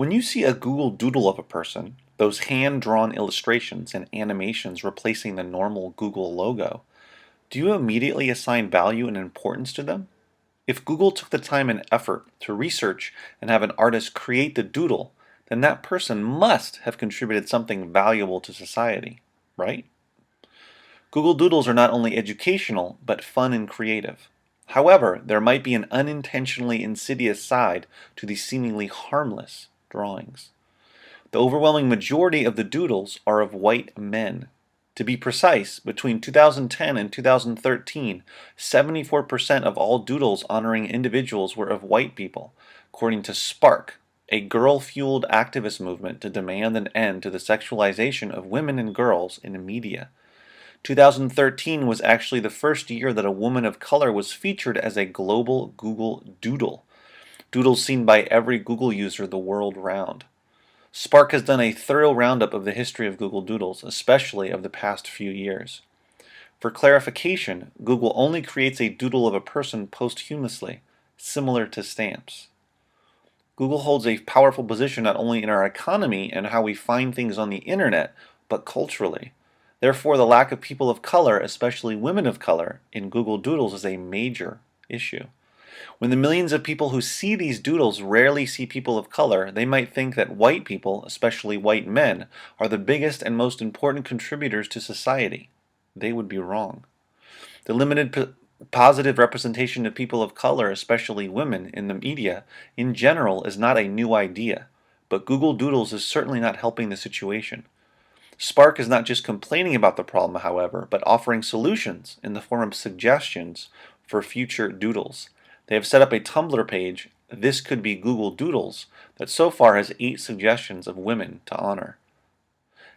When you see a Google Doodle of a person, those hand-drawn illustrations and animations replacing the normal Google logo, do you immediately assign value and importance to them? If Google took the time and effort to research and have an artist create the doodle, then that person must have contributed something valuable to society, right? Google Doodles are not only educational, but fun and creative. However, there might be an unintentionally insidious side to these seemingly harmless drawings. The overwhelming majority of the doodles are of white men. To be precise, between 2010 and 2013, 74% of all doodles honoring individuals were of white people, according to Spark, a girl-fueled activist movement to demand an end to the sexualization of women and girls in media. 2013 was actually the first year that a woman of color was featured as a global Google Doodle. Doodles seen by every Google user the world round. Spark has done a thorough roundup of the history of Google Doodles, especially of the past few years. For clarification, Google only creates a doodle of a person posthumously, similar to stamps. Google holds a powerful position not only in our economy and how we find things on the internet, but culturally. Therefore, the lack of people of color, especially women of color, in Google Doodles is a major issue. When the millions of people who see these doodles rarely see people of color, they might think that white people, especially white men, are the biggest and most important contributors to society. They would be wrong. The limited positive representation of people of color, especially women, in the media, in general, is not a new idea, but Google Doodles is certainly not helping the situation. Spark is not just complaining about the problem, however, but offering solutions in the form of suggestions for future doodles. They have set up a Tumblr page, This Could Be Google Doodles, that so far has 8 suggestions of women to honor.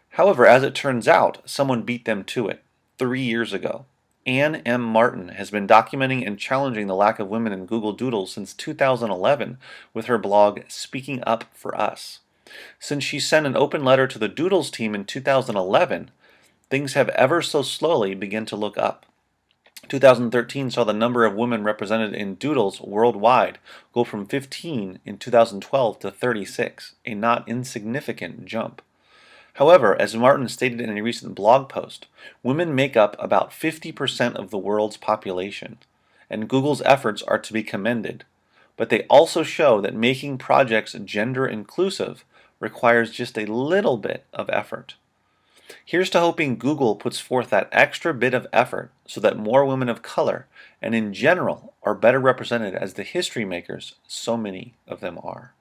However, as it turns out, someone beat them to it 3 years ago. Ann M. Martin has been documenting and challenging the lack of women in Google Doodles since 2011 with her blog Speaking Up for Us. Since she sent an open letter to the Doodles team in 2011, things have ever so slowly begun to look up. 2013 saw the number of women represented in Doodles worldwide go from 15 in 2012 to 36, a not insignificant jump. However, as Martin stated in a recent blog post, women make up about 50% of the world's population, and Google's efforts are to be commended. But they also show that making projects gender inclusive requires just a little bit of effort. Here's to hoping Google puts forth that extra bit of effort so that more women of color, and in general, are better represented as the history makers so many of them are.